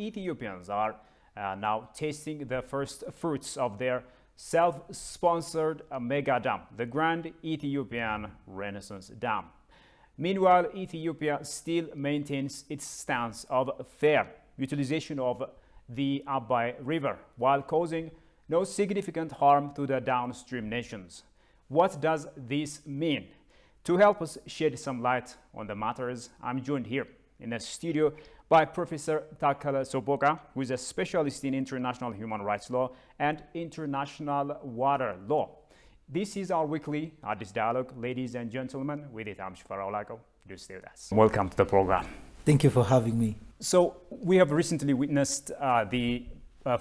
Ethiopians are now tasting the first fruits of their self-sponsored mega dam, the Grand Ethiopian Renaissance Dam. Meanwhile, Ethiopia still maintains its stance of fair utilization of the Abai River while causing no significant harm to the downstream nations. What does this mean? To help us shed some light on the matters, I'm joined here in the studio by Professor Takele Soboka, who is a specialist in international human rights law and international water law. This is our weekly Addis Dialogue. Ladies and gentlemen, with it, I'm Shafar Olago. Do stay with us. Welcome to the program. Thank you for having me. So, we have recently witnessed the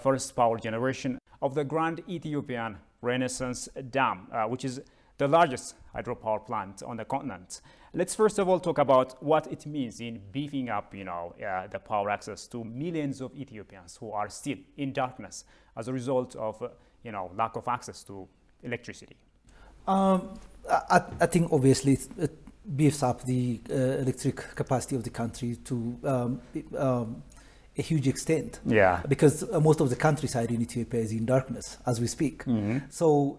first power generation of the Grand Ethiopian Renaissance Dam, which is the largest hydropower plant on the continent. Let's first of all talk about what it means in beefing up, the power access to millions of Ethiopians who are still in darkness as a result of, lack of access to electricity. I think obviously it beefs up the electric capacity of the country to a huge extent. Yeah. Because most of the countryside in Ethiopia is in darkness as we speak. Mm-hmm. So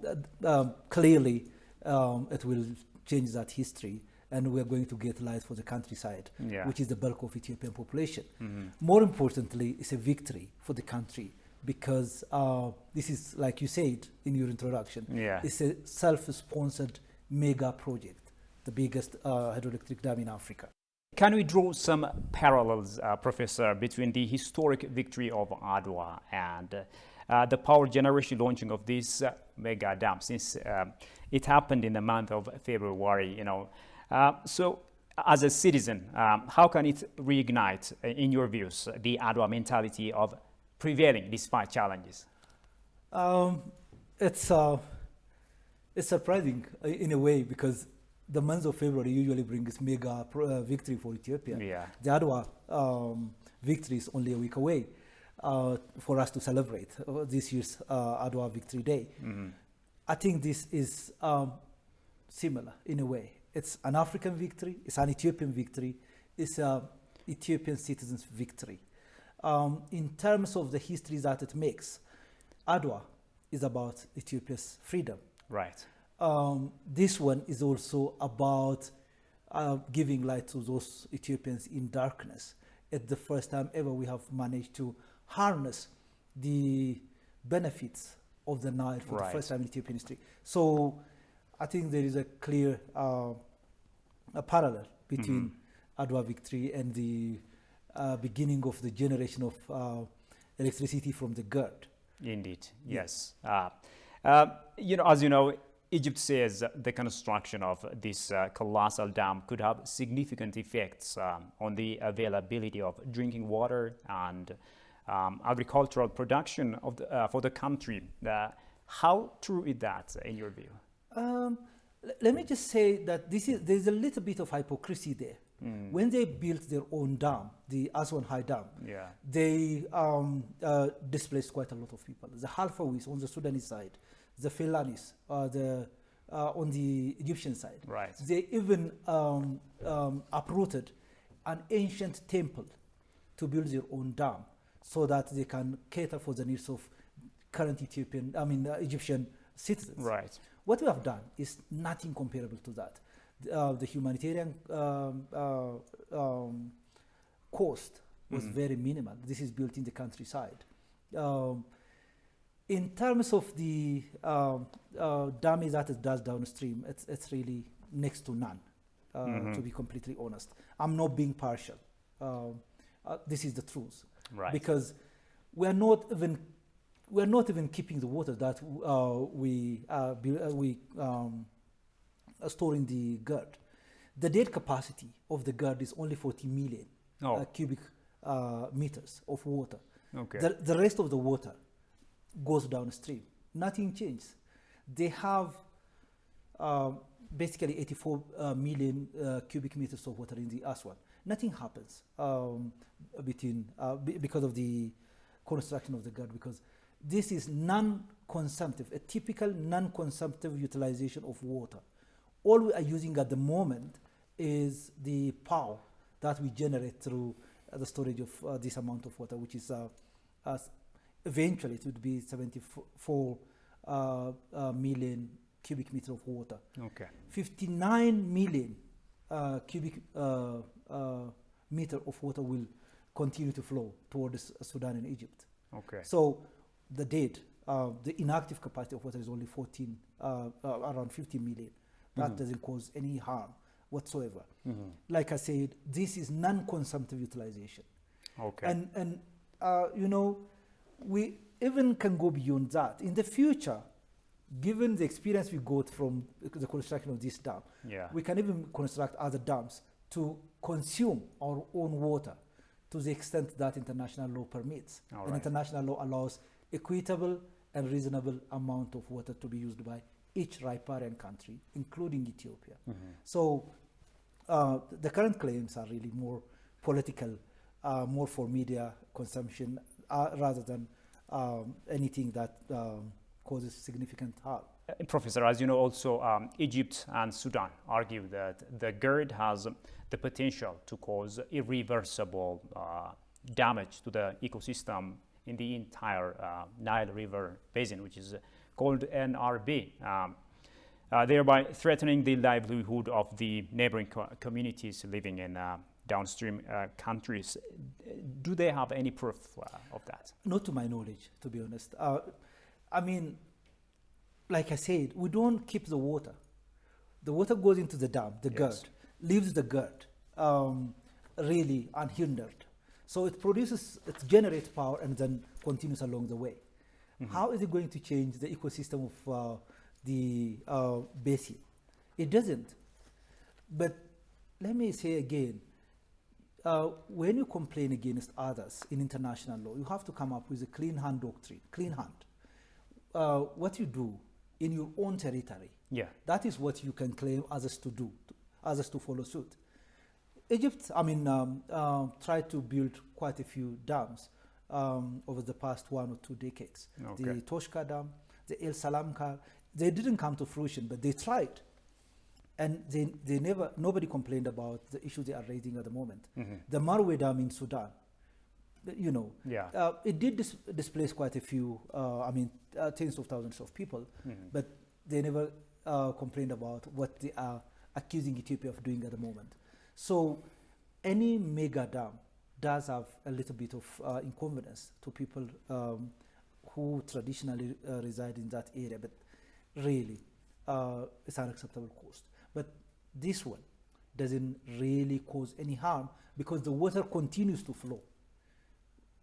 clearly it will change that history, and we're going to get light for the countryside, which is the bulk of Ethiopian population. Mm-hmm. More importantly, it's a victory for the country because this is, like you said in your introduction, it's a self-sponsored mega project, the biggest hydroelectric dam in Africa. Can we draw some parallels, Professor, between the historic victory of Adwa and the power generation launching of this mega dam, since it happened in the month of February, So as a citizen, how can it reignite, in your views, the Adwa mentality of prevailing despite challenges? It's surprising in a way because the month of February usually brings mega victory for Ethiopia. Yeah. The Adwa victory is only a week away for us to celebrate this year's Adwa Victory Day. Mm-hmm. I think this is similar in a way. It's an African victory, it's an Ethiopian victory, it's an Ethiopian citizens' victory. In terms of the history that it makes, Adwa is about Ethiopia's freedom. Right. This one is also about giving light to those Ethiopians in darkness. It's the first time ever we have managed to harness the benefits of the Nile for the first time in Ethiopian history. So I think there is a clear a parallel between Adwa victory and the beginning of the generation of electricity from the GERD. Indeed, yes. As you know, Egypt says the construction of this colossal dam could have significant effects on the availability of drinking water and agricultural production of for the country. How true is that in your view? Let me just say that there's a little bit of hypocrisy there. When they built their own dam, the Aswan High Dam, they displaced quite a lot of people. The Halfawis on the Sudanese side, the Felanis on the Egyptian side. Right. They even uprooted an ancient temple to build their own dam so that they can cater for the needs of current Egyptian citizens. Right. What we have done is nothing comparable to that. The humanitarian cost was very minimal. This is built in the countryside. In terms of the damage that it does downstream, it's really next to none, to be completely honest. I'm not being partial. This is the truth. Right. Because we're not even keeping the water that we store in the GERD. The dead capacity of the GERD is only 40 million cubic meters of water. Okay. The rest of the water goes downstream. Nothing changes. They have basically 84 million cubic meters of water in the Aswan. Nothing happens because of the construction of the GERD, because this is non-consumptive, a typical non-consumptive utilization of water. All we are using at the moment is the power that we generate through the storage of this amount of water, which is eventually it would be 74 million cubic meter of water. Okay. 59 million cubic meter of water will continue to flow towards Sudan and Egypt. Okay. So the inactive capacity of water is only around 50 million. That doesn't cause any harm whatsoever. Like I said, this is non-consumptive utilization. Okay. And you know, we even can go beyond that. In the future, given the experience we got from the construction of this dam, we can even construct other dams to consume our own water to the extent that international law permits. And international law allows equitable and reasonable amount of water to be used by each riparian country, including Ethiopia. So the current claims are really more political, more for media consumption, rather than anything that causes significant harm. Professor, as you know, also Egypt and Sudan argue that the GERD has the potential to cause irreversible damage to the ecosystem in the entire Nile River basin, which is called NRB, thereby threatening the livelihood of the neighboring communities living in downstream countries. Do they have any proof of that? Not to my knowledge, to be honest. I mean, like I said, we don't keep the water. The water goes into the dam, the GERD, leaves the GERD really unhindered. So it generates power and then continues along the way. How is it going to change the ecosystem of the basin? It doesn't. But let me say again, when you complain against others in international law, you have to come up with a clean hand doctrine, clean hand. What you do in your own territory, that is what you can claim others to do, others to follow suit. Egypt, tried to build quite a few dams over the past 1 or 2 decades. The Toshka Dam, the El Salamka, they didn't come to fruition, but they tried. And nobody complained about the issues they are raising at the moment. The Marwe Dam in Sudan, you know, it did displace quite a few, tens of thousands of people, but they never complained about what they are accusing Ethiopia of doing at the moment. So any mega dam does have a little bit of inconvenience to people who traditionally reside in that area, but really it's an acceptable cost. But this one doesn't really cause any harm because the water continues to flow.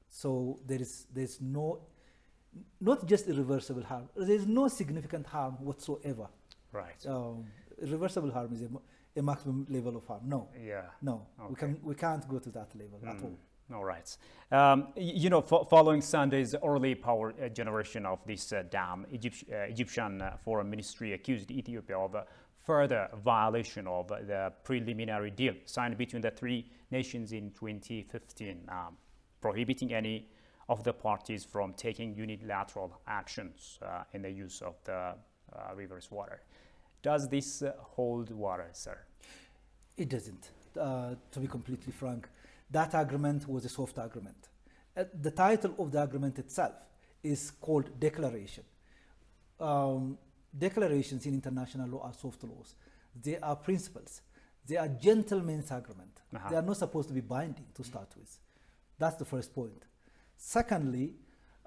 So there's no, not just irreversible harm, there's no significant harm whatsoever. Right. Irreversible harm is a maximum level of harm. No. No. Okay. We can't go to that level at all. All right. Following Sunday's early power generation of this dam, Egyptian Foreign Ministry accused Ethiopia of further violation of the preliminary deal signed between the 3 nations in 2015, prohibiting any of the parties from taking unilateral actions in the use of the river's water. Does this hold water, sir? It doesn't, to be completely frank. That agreement was a soft agreement. The title of the agreement itself is called declaration. Declarations in international law are soft laws. They are principles. They are gentlemen's agreement. They are not supposed to be binding to start with. That's the first point. Secondly,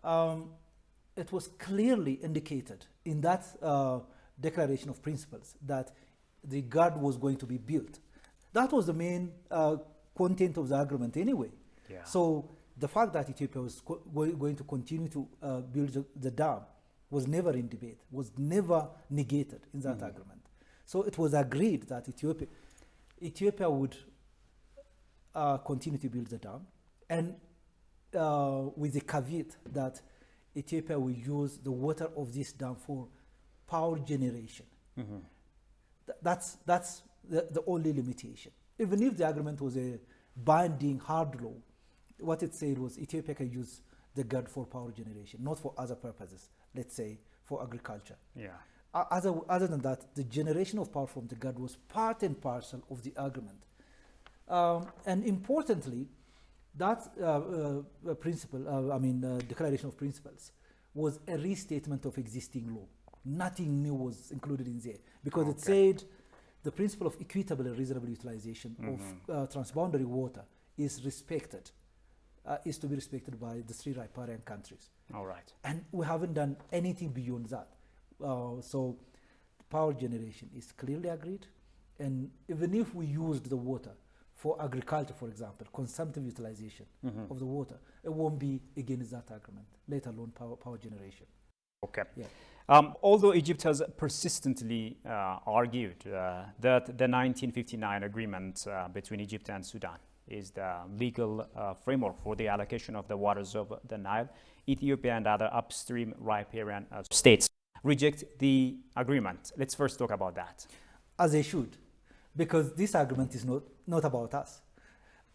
it was clearly indicated in that declaration of principles that the GERD was going to be built. That was the main content of the agreement anyway. So the fact that Ethiopia was going to continue to build the dam was never in debate, was never negated in that agreement. So it was agreed that Ethiopia would continue to build the dam, and with the caveat that Ethiopia will use the water of this dam for power generation. That's the only limitation. Even if the agreement was a binding hard law, what it said was Ethiopia can use the GERD for power generation, not for other purposes, let's say for agriculture. Other than that, the generation of power from the GERD was part and parcel of the agreement. And importantly, That Declaration of Principles was a restatement of existing law. Nothing new was included in there because it said the principle of equitable and reasonable utilization of transboundary water is respected, is to be respected by the three riparian countries. All right. And we haven't done anything beyond that. So power generation is clearly agreed. And even if we used the water for agriculture, for example, consumptive utilization of the water, it won't be against that agreement, let alone power generation. Okay. Yeah. Although Egypt has persistently argued that the 1959 agreement between Egypt and Sudan is the legal framework for the allocation of the waters of the Nile, Ethiopia and other upstream riparian states reject the agreement. Let's first talk about that. As they should, because this agreement is not about us.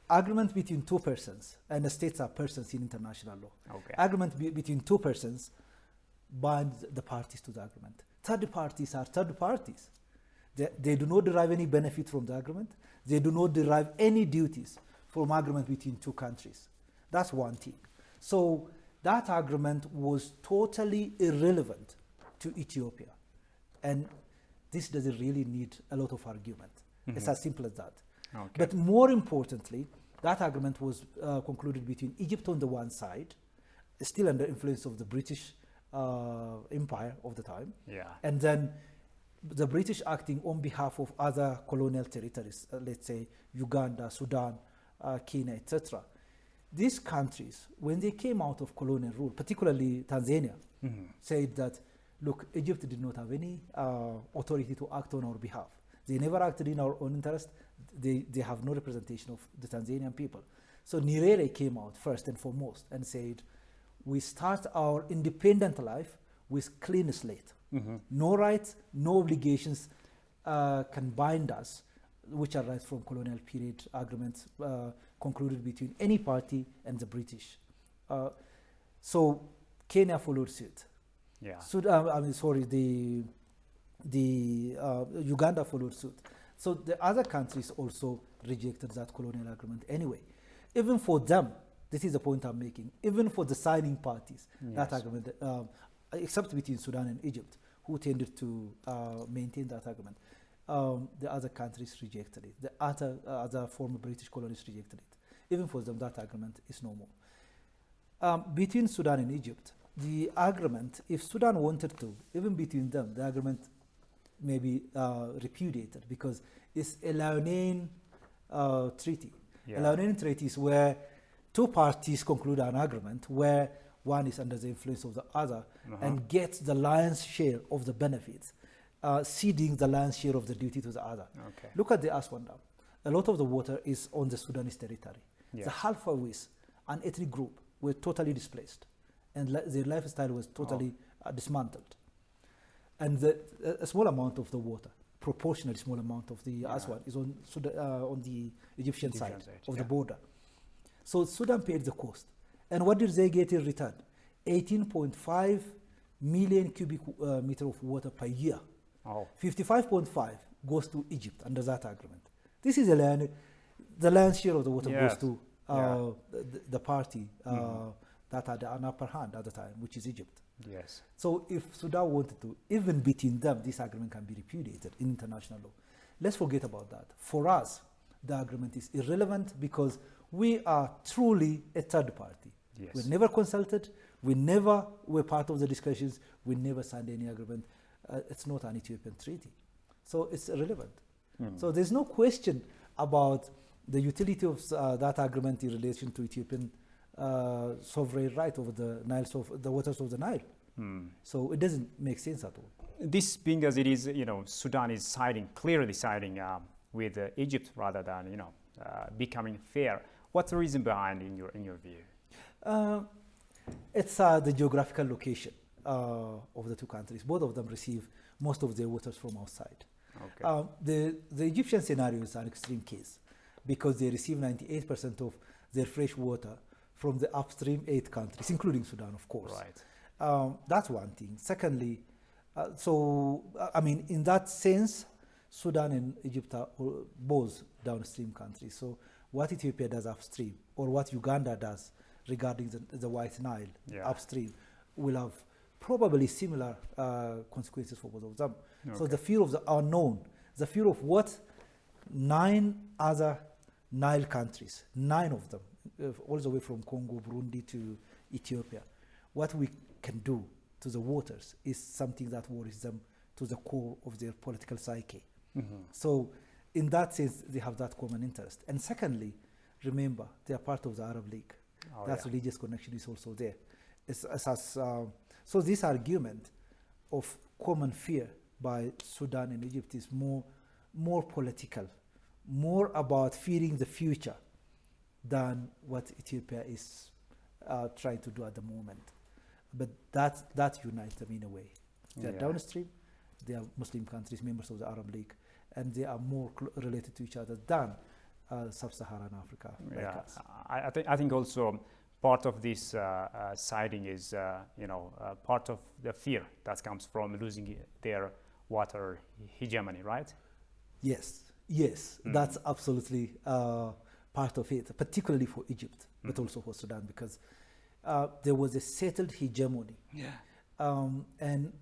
Agreement between two persons, and the states are persons in international law. Okay. Agreement between two persons binds the parties to the agreement. Third parties are third parties. They do not derive any benefit from the agreement. They do not derive any duties from agreement between two countries. That's one thing. So that agreement was totally irrelevant to Ethiopia. And this doesn't really need a lot of argument. It's as simple as that. Okay. But more importantly, that agreement was concluded between Egypt on the one side, still under influence of the British Empire of the time, and then the British acting on behalf of other colonial territories, let's say Uganda, Sudan, Kenya, etc. These countries, when they came out of colonial rule, particularly Tanzania, said that, look, Egypt did not have any authority to act on our behalf. They never acted in our own interest. They have no representation of the Tanzanian people. So Nyerere came out first and foremost and said, we start our independent life with clean slate. No rights, no obligations can bind us, which are rights from colonial period agreements concluded between any party and the British. So Kenya followed suit. The Uganda followed suit. So the other countries also rejected that colonial agreement anyway. Even for them, this is the point I'm making, even for the signing parties, that agreement, except between Sudan and Egypt, who tended to maintain that agreement, the other countries rejected it. The other former British colonies rejected it. Even for them, that agreement is no more. Between Sudan and Egypt, the agreement, if Sudan wanted to, even between them, the agreement may be repudiated because it's a Lionnane treaty. A Lionnane treaty is where two parties conclude an agreement where one is under the influence of the other and gets the lion's share of the benefits, ceding the lion's share of the duty to the other. Look at the Aswan Dam. A lot of the water is on the Sudanese territory. The Halfawis, an ethnic group, were totally displaced, and their lifestyle was totally dismantled. And a small amount of the water, proportionally small amount of the Aswan, is on the Egyptian side of the border. So Sudan paid the cost. And what did they get in return? 18.5 million cubic meter of water per year. 55.5 goes to Egypt under that agreement. This is the lion's share of the water goes to the party that had an upper hand at the time, which is Egypt. So if Sudan wanted to, even between them, this agreement can be repudiated in international law. Let's forget about that. For us, the agreement is irrelevant because we are truly a third party. We never consulted. We never were part of the discussions. We never signed any agreement. It's not an Ethiopian treaty. So it's irrelevant. So there's no question about the utility of that agreement in relation to Ethiopian sovereign right over the waters of the Nile. So it doesn't make sense at all. This being as it is, Sudan is clearly siding with Egypt rather than, becoming fair. What's the reason behind, in your view? It's the geographical location of the two countries. Both of them receive most of their waters from outside. The Egyptian scenario is an extreme case because they receive 98% of their fresh water from the upstream 8 countries, including Sudan, of course. That's one thing. Secondly, in that sense, Sudan and Egypt are both downstream countries. So what Ethiopia does upstream or what Uganda does regarding the White Nile upstream will have probably similar consequences for both of them. Okay. So the fear of the unknown, the fear of what 9 other Nile countries, 9 of them, all the way from Congo, Burundi to Ethiopia, what we can do to the waters is something that worries them to the core of their political psyche. So in that sense, they have that common interest. And secondly, remember, they are part of the Arab League. That religious connection is also there. So this argument of common fear by Sudan and Egypt is more political, more about fearing the future than what Ethiopia is trying to do at the moment. But that unites them in a way. They are downstream, they are Muslim countries, members of the Arab League, and they are more related to each other than sub-Saharan Africa. I think also part of this siding is part of the fear that comes from losing their water hegemony, right? Yes, that's absolutely part of it, particularly for Egypt, but also for Sudan, because there was a settled hegemony. And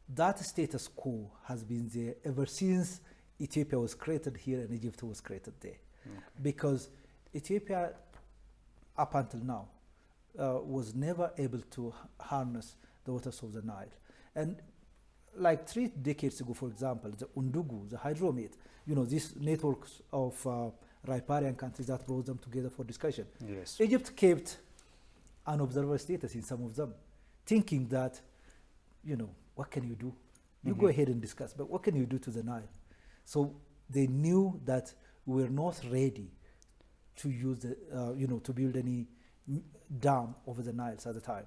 that status quo has been there ever since Ethiopia was created here and Egypt was created there. Because Ethiopia, up until now, was never able to harness the waters of the Nile. And like 3 decades ago, for example, the Undugu, the Hydromet, these networks of riparian countries that brought them together for discussion. Egypt kept an observer status in some of them, thinking that, what can you do? You go ahead and discuss, but what can you do to the Nile? So they knew that we're not ready to use to build any dam over the Nile at the time.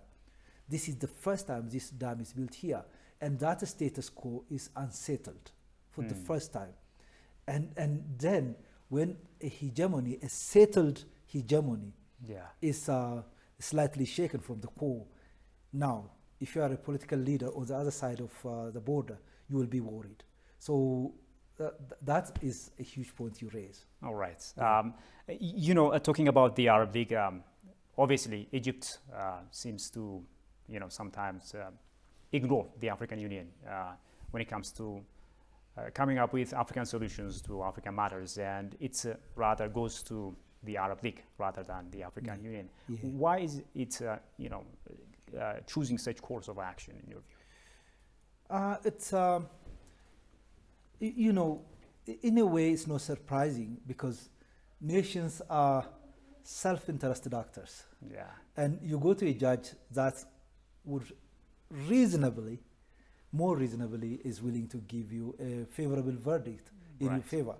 This is the first time this dam is built here, and that status quo is unsettled for the first time. And then when a settled hegemony is slightly shaken from the core, now, if you are a political leader on the other side of the border, you will be worried. So that is a huge point you raise. All right. Talking about the Arab League, obviously Egypt seems to, sometimes ignore the African Union when it comes to coming up with African solutions to African matters, and it's rather goes to the Arab League rather than the African Union. Why is it, choosing such course of action in your view? It's, in a way, it's not surprising because nations are self-interested actors. And you go to a judge that would more reasonably is willing to give you a favorable verdict in your favor.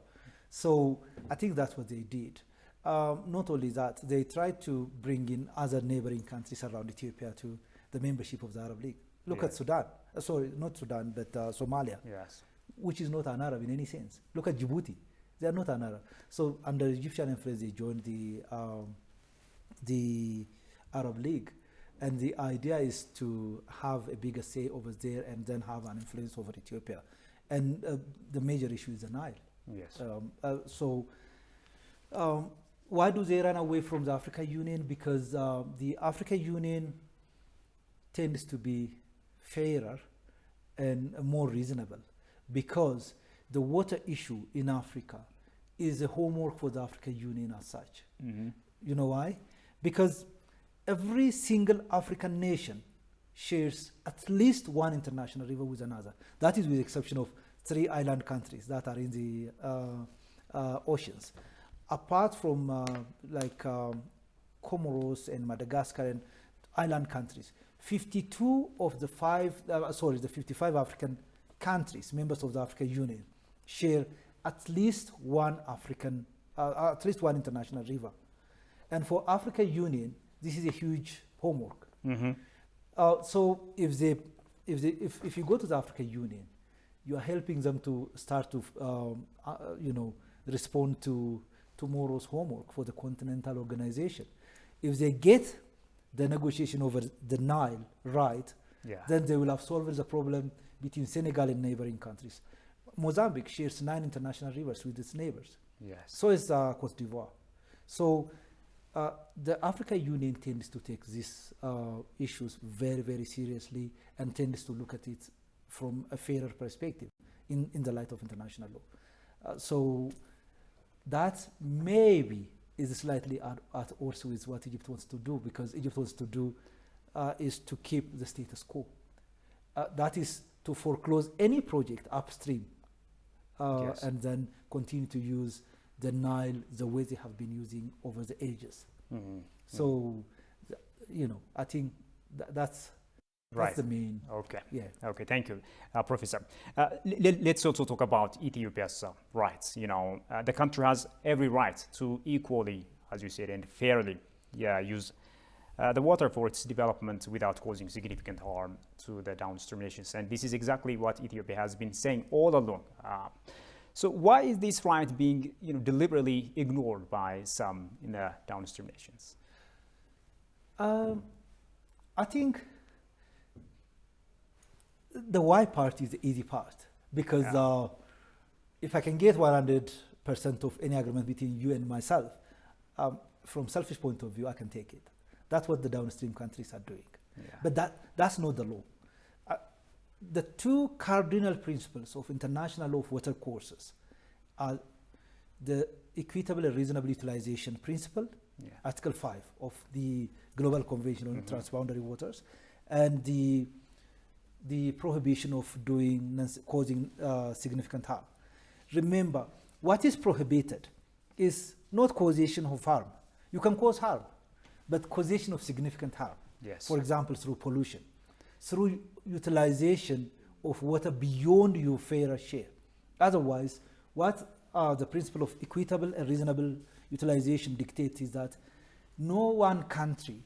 So I think that's what they did. Not only that, they tried to bring in other neighboring countries around Ethiopia to the membership of the Arab League. Look at Sudan. Sorry, not Sudan, but Somalia, which is not an Arab in any sense. Look at Djibouti. They are not an Arab. So under Egyptian influence, they joined the Arab League. And the idea is to have a bigger say over there and then have an influence over Ethiopia. And the major issue is the Nile. Why do they run away from the African Union? Because the African Union tends to be fairer and more reasonable, because the water issue in Africa is a homework for the African Union as such. You know why? Because every single African nation shares at least one international river with another. That is with the exception of 3 island countries that are in the oceans. Apart from Comoros and Madagascar and island countries, 52 of the 55 African countries, members of the African Union, share at least one international river. And for African Union, this is a huge homework. So if you go to the African Union, you are helping them to start to respond to tomorrow's homework for the continental organization. If they get the negotiation over the Nile right, then they will have solved the problem between Senegal and neighboring countries. Mozambique shares 9 international rivers with its neighbors. So is Cote d'Ivoire. So the African Union tends to take these issues very, very seriously and tends to look at it from a fairer perspective in the light of international law. So that maybe is slightly at odds with what Egypt wants to do, because Egypt wants to do is to keep the status quo. That is to foreclose any project upstream Yes. and then continue to use the Nile the way they have been using over the ages. So, I think that's Right. the main. Okay. Yeah. Okay. Thank you, Professor. Let's also talk about Ethiopia's rights. The country has every right to equally, as you said, and fairly, use the water for its development without causing significant harm to the downstream nations. And this is exactly what Ethiopia has been saying all along. So why is this right being, deliberately ignored by some in the downstream nations? I think the why part is the easy part, because if I can get 100% of any agreement between you and myself, from selfish point of view, I can take it. That's what the downstream countries are doing. Yeah. But that's not the law. The two cardinal principles of international law of water courses are the equitable and reasonable utilization principle, Article 5 of the Global Convention on Transboundary Waters, and the prohibition of causing significant harm. Remember, what is prohibited is not causation of harm. You can cause harm, but causation of significant harm. Yes. For example, through pollution, through utilization of water beyond your fair share. Otherwise, what the principle of equitable and reasonable utilization dictates is that no one country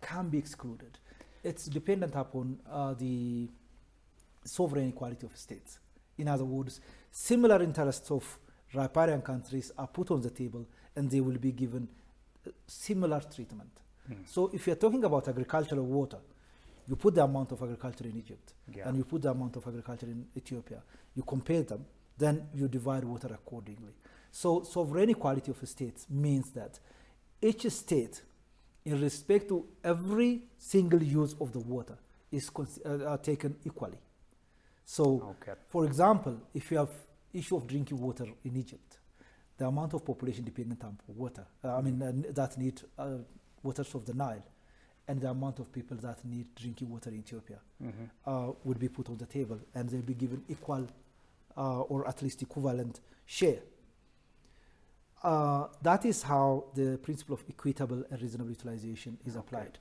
can be excluded. It's dependent upon the sovereign equality of states. In other words, similar interests of riparian countries are put on the table and they will be given similar treatment. So if you're talking about agricultural water, you put the amount of agriculture in Egypt and you put the amount of agriculture in Ethiopia, you compare them, then you divide water accordingly. So sovereign equality of states means that each state, in respect to every single use of the water, is taken equally. So, for example, if you have issue of drinking water in Egypt, the amount of population dependent on water, that need waters of the Nile, and the amount of people that need drinking water in Ethiopia would be put on the table, and they'll be given equal or at least equivalent share. That is how the principle of equitable and reasonable utilization is applied.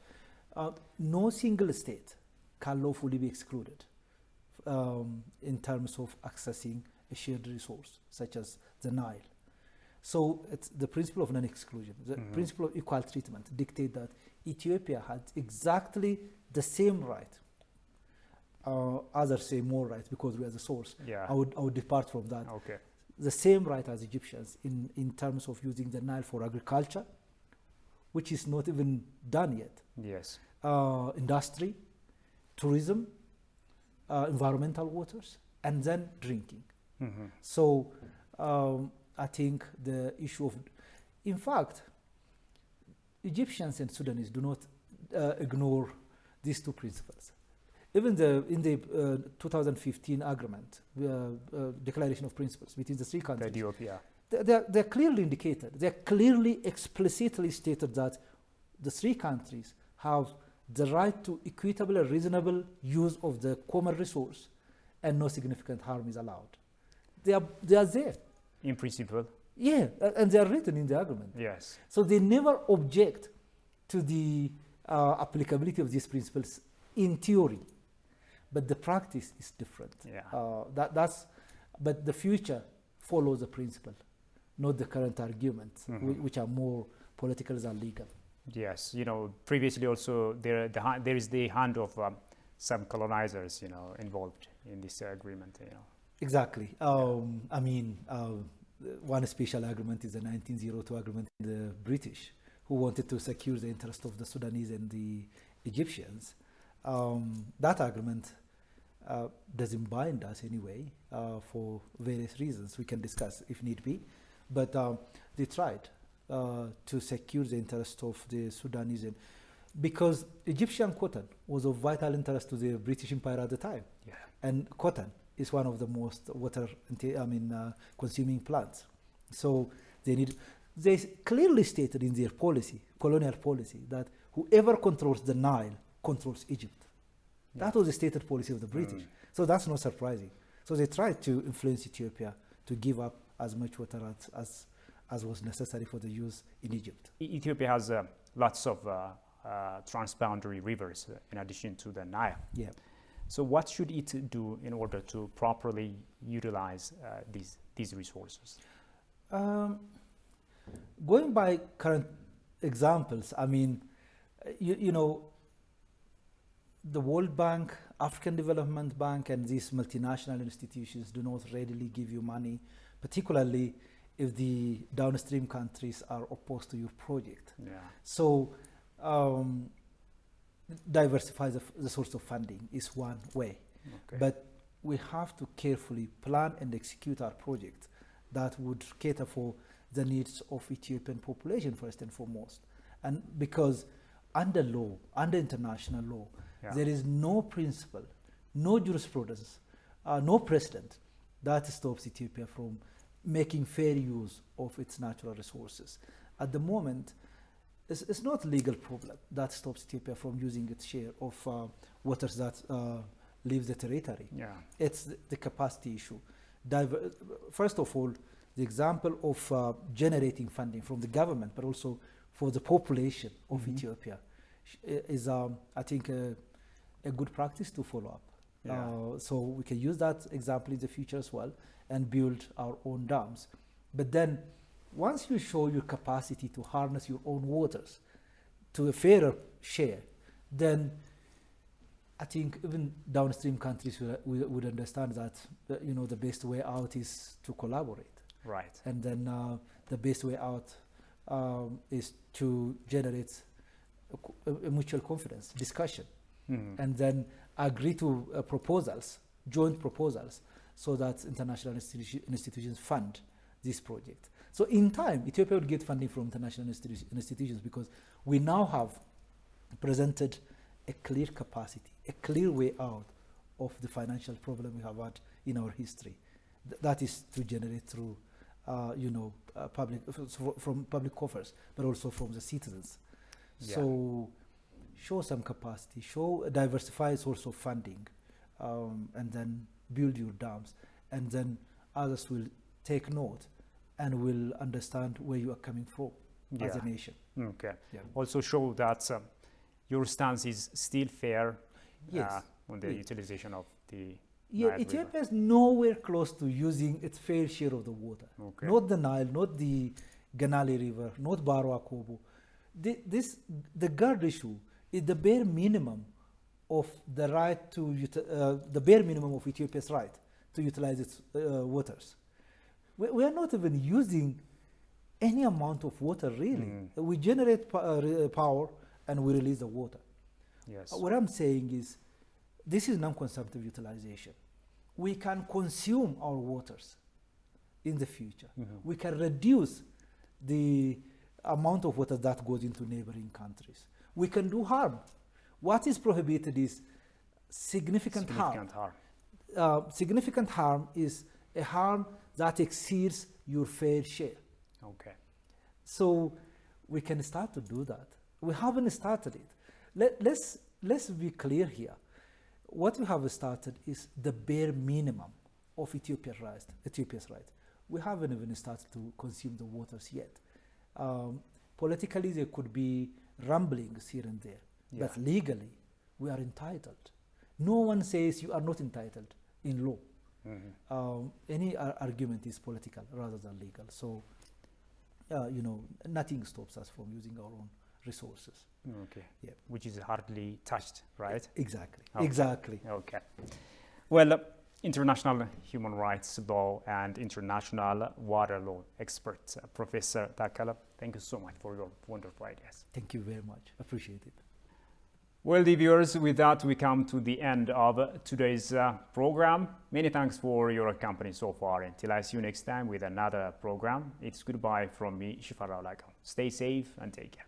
No single state can lawfully be excluded in terms of accessing a shared resource, such as the Nile. So it's the principle of non-exclusion. The principle of equal treatment dictates that Ethiopia had exactly the same right. Others say more rights because we are the source. I would depart from that. The same right as Egyptians in terms of using the Nile for agriculture, which is not even done yet. Yes. Industry, tourism, environmental waters, and then drinking. So I think the issue of, in fact, Egyptians and Sudanese do not ignore these two principles. Even in the 2015 agreement, declaration of principles between the three countries, they're clearly indicated. They're clearly, explicitly stated that the three countries have the right to equitable and reasonable use of the common resource, and no significant harm is allowed. They are there. In principle. Yeah, and they are written in the agreement. Yes. So they never object to the applicability of these principles in theory, but the practice is different. But the future follows the principle, not the current arguments, which are more political than legal. Yes, previously also there is the hand of some colonizers, involved in this agreement. Exactly. One special agreement is the 1902 agreement in the British, who wanted to secure the interest of the Sudanese and the Egyptians. That agreement doesn't bind us anyway, for various reasons we can discuss if need be. But they tried. to secure the interest of the Sudanese. Because Egyptian cotton was of vital interest to the British Empire at the time. Yeah. And cotton is one of the most consuming plants. So they clearly stated in their policy, colonial policy, that whoever controls the Nile controls Egypt. Yeah. That was the stated policy of the British. So that's not surprising. So they tried to influence Ethiopia to give up as much water as was necessary for the use in Egypt. Ethiopia has lots of transboundary rivers in addition to the Nile. Yeah. So what should it do in order to properly utilize these resources? Going by current examples, I mean, you know, the World Bank, African Development Bank, and these multinational institutions do not readily give you money, particularly if the downstream countries are opposed to your project. Yeah. So diversify the source of funding is one way. Okay. But we have to carefully plan and execute our project that would cater for the needs of Ethiopian population first and foremost. And because under law, under international law, yeah, there is no principle, no jurisprudence, no precedent that stops Ethiopia from making fair use of its natural resources. At the moment, it's not a legal problem that stops Ethiopia from using its share of waters that leave the territory. Yeah. It's the capacity issue. First of all, the example of generating funding from the government, but also for the population of Ethiopia is, I think, a good practice to follow up. Yeah. So we can use that example in the future as well and build our own dams. But then once you show your capacity to harness your own waters to a fairer share, then I think even downstream countries would understand that you know, the best way out is to collaborate. Right. And then the best way out is to generate a mutual confidence discussion, and then agree to proposals, joint proposals, so that international institutions fund this project. So in time, Ethiopia will get funding from international institutions because we now have presented a clear capacity, a clear way out of the financial problem we have had in our history. That is to generate through, from public coffers, but also from the citizens. Yeah. So show some capacity, show a diversified source of funding, and then build your dams, and then others will take note and will understand where you are coming from as a nation. Okay. Yeah. Also show that your stance is still fair on the utilization of the Nile Ethiopia is nowhere close to using its fair share of the water. Okay. Not the Nile, not the Ganali River, not Barwa Kobo. The GERD issue is the bare minimum of the right to the bare minimum of Ethiopia's right to utilize its waters. We are not even using any amount of water really. We generate power and we release the water. Yes. What I'm saying is this is non-consumptive utilization. We can consume our waters in the future. We can reduce the amount of water that goes into neighboring countries. We can do harm. What is prohibited is significant harm. Significant harm is a harm that exceeds your fair share. Okay. So we can start to do that. We haven't started it. Let's be clear here. What we have started is the bare minimum of Ethiopia's right. We haven't even started to consume the waters yet. Politically, there could be rumblings here and there, but legally, we are entitled. No one says you are not entitled in law. Any argument is political rather than legal. So, nothing stops us from using our own resources. Okay. Yeah. Which is hardly touched, right? Exactly. Okay. Exactly. Okay. Well, international human rights law and international water law expert, Professor Takele, thank you so much for your wonderful ideas. Thank you very much. Appreciate it. Well, dear viewers, with that we come to the end of today's program. Many thanks for your company so far. Until I see you next time with another program, it's goodbye from me, Shifara Olaka. Stay safe and take care.